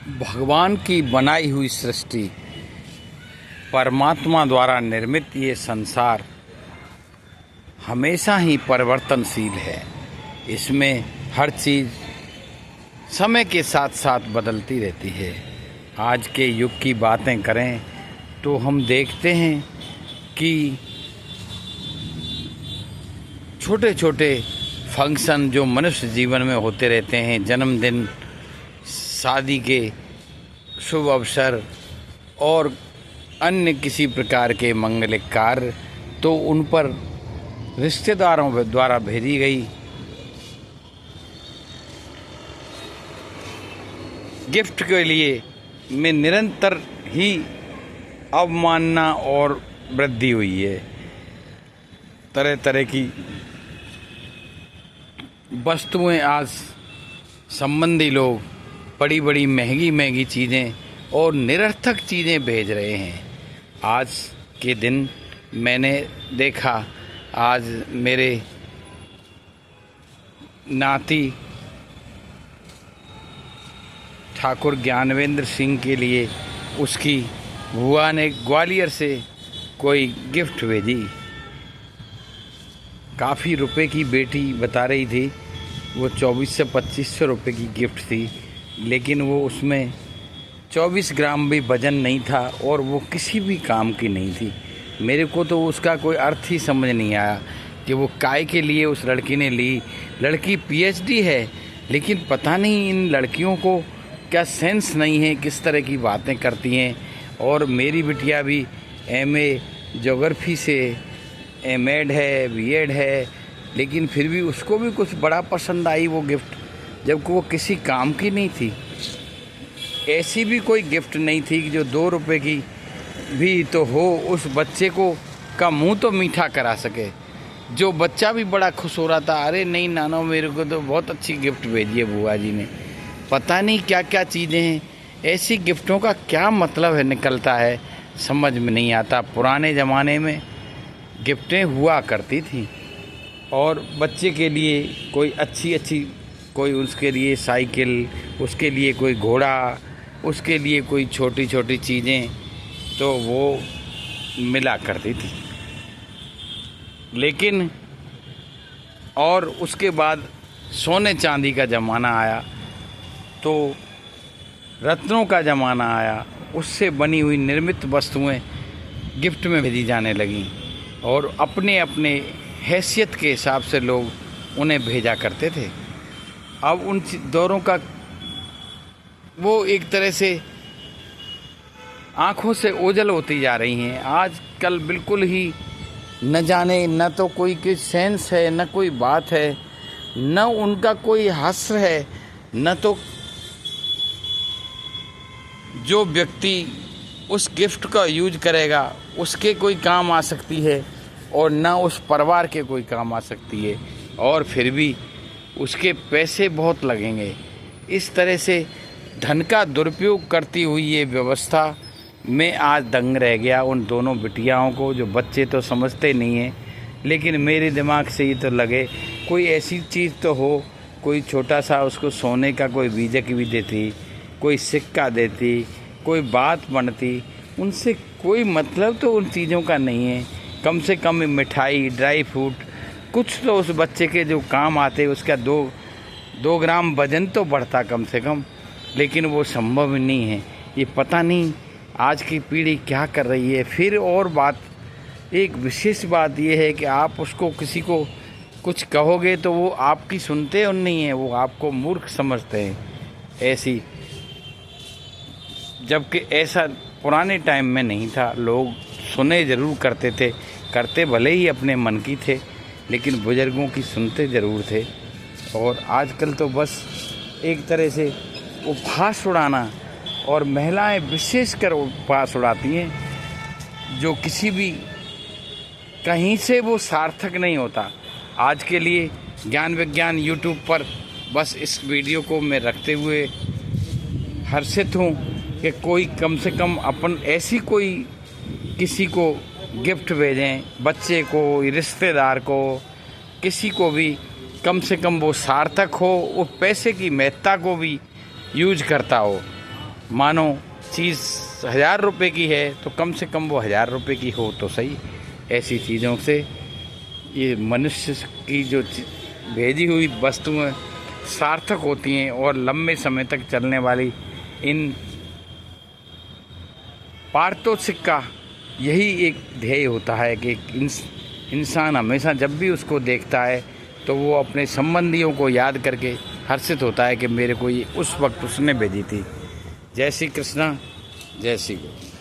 भगवान की बनाई हुई सृष्टि, परमात्मा द्वारा निर्मित ये संसार हमेशा ही परिवर्तनशील है। इसमें हर चीज़ समय के साथ साथ बदलती रहती है। आज के युग की बातें करें तो हम देखते हैं कि छोटे छोटे फंक्शन जो मनुष्य जीवन में होते रहते हैं, जन्मदिन, शादी के शुभ अवसर और अन्य किसी प्रकार के मंगलिक कार्य, तो उन पर रिश्तेदारों द्वारा भेजी गई गिफ्ट के लिए में निरंतर ही अवमानना और वृद्धि हुई है। तरह तरह की वस्तुएं आज संबंधी लोग बड़ी बड़ी महंगी महंगी चीज़ें और निरर्थक चीज़ें भेज रहे हैं। आज के दिन मैंने देखा, आज मेरे नाती ठाकुर ज्ञानवेंद्र सिंह के लिए उसकी बुआ ने ग्वालियर से कोई गिफ्ट भेजी। काफ़ी रुपए की बेटी बता रही थी, वो 2400 से 2500 रुपये की गिफ्ट थी, लेकिन वो उसमें 24 ग्राम भी वज़न नहीं था और वो किसी भी काम की नहीं थी। मेरे को तो उसका कोई अर्थ ही समझ नहीं आया कि वो काय के लिए उस लड़की ने ली। लड़की PhD है, लेकिन पता नहीं इन लड़कियों को क्या सेंस नहीं है, किस तरह की बातें करती हैं। और मेरी बिटिया भी MA ज्योग्राफी से MEd है, BEd है, लेकिन फिर भी उसको भी कुछ बड़ा पसंद आई वो गिफ्ट, जबकि वो किसी काम की नहीं थी। ऐसी भी कोई गिफ्ट नहीं थी कि जो 2 रुपए की भी तो हो, उस बच्चे को का मुंह तो मीठा करा सके। जो बच्चा भी बड़ा खुश हो रहा था, अरे नहीं नानो, मेरे को तो बहुत अच्छी गिफ्ट भेजी है बुआ जी ने। पता नहीं क्या क्या चीज़ें हैं, ऐसी गिफ्टों का क्या मतलब है निकलता है, समझ में नहीं आता। पुराने ज़माने में गिफ्टें हुआ करती थी और बच्चे के लिए कोई अच्छी कोई उसके लिए साइकिल, उसके लिए कोई घोड़ा, उसके लिए कोई छोटी छोटी चीज़ें तो वो मिला करती थी। लेकिन और उसके बाद सोने चांदी का ज़माना आया, तो रत्नों का ज़माना आया, उससे बनी हुई निर्मित वस्तुएं गिफ्ट में भेजी जाने लगीं और अपने अपने हैसियत के हिसाब से लोग उन्हें भेजा करते थे। अब उन दौरों का वो एक तरह से आँखों से ओझल होती जा रही हैं। आजकल बिल्कुल ही न जाने, न तो कोई की सेंस है, न कोई बात है, न उनका कोई हास्य है, न तो जो व्यक्ति उस गिफ्ट का यूज करेगा उसके कोई काम आ सकती है और ना उस परिवार के कोई काम आ सकती है, और फिर भी उसके पैसे बहुत लगेंगे। इस तरह से धन का दुरुपयोग करती हुई ये व्यवस्था में आज दंग रह गया उन दोनों बिटियाओं को। जो बच्चे तो समझते नहीं हैं, लेकिन मेरे दिमाग से ये तो लगे कोई ऐसी चीज़ तो हो, कोई छोटा सा उसको सोने का कोई बीजक भी देती, कोई सिक्का देती, कोई बात बनती। उनसे कोई मतलब तो उन चीज़ों का नहीं है। कम से कम मिठाई, ड्राई फ्रूट, कुछ तो उस बच्चे के जो काम आते, उसका 2 ग्राम वज़न तो बढ़ता कम से कम, लेकिन वो संभव नहीं है। ये पता नहीं आज की पीढ़ी क्या कर रही है। फिर और बात, एक विशेष बात ये है कि आप उसको किसी को कुछ कहोगे तो वो आपकी सुनते और नहीं है, वो आपको मूर्ख समझते हैं ऐसी। जबकि ऐसा पुराने टाइम में नहीं था। लोग सुने ज़रूर करते थे, करते भले ही अपने मन की थे, लेकिन बुज़ुर्गों की सुनते ज़रूर थे। और आजकल तो बस एक तरह से उपहास उड़ाना, और महिलाएं विशेषकर उपहास उड़ाती हैं, जो किसी भी कहीं से वो सार्थक नहीं होता। आज के लिए ज्ञान विज्ञान यूट्यूब पर बस इस वीडियो को मैं रखते हुए हर्षित हूँ कि कोई कम से कम अपन ऐसी कोई किसी को गिफ्ट भेजें, बच्चे को, रिश्तेदार को, किसी को भी, कम से कम वो सार्थक हो, वो पैसे की महत्ता को भी यूज करता हो। मानो चीज़ 1000 रुपये की है तो कम से कम वो 1000 रुपये की हो तो सही। ऐसी चीज़ों से ये मनुष्य की जो भेजी हुई वस्तुएं सार्थक होती हैं और लंबे समय तक चलने वाली इन पारितोषिक का यही एक ध्येय होता है कि इंसान हमेशा जब भी उसको देखता है तो वो अपने संबंधियों को याद करके हर्षित होता है कि मेरे को ये उस वक्त उसने भेजी थी। जय श्री कृष्णा, जय श्री गुरु।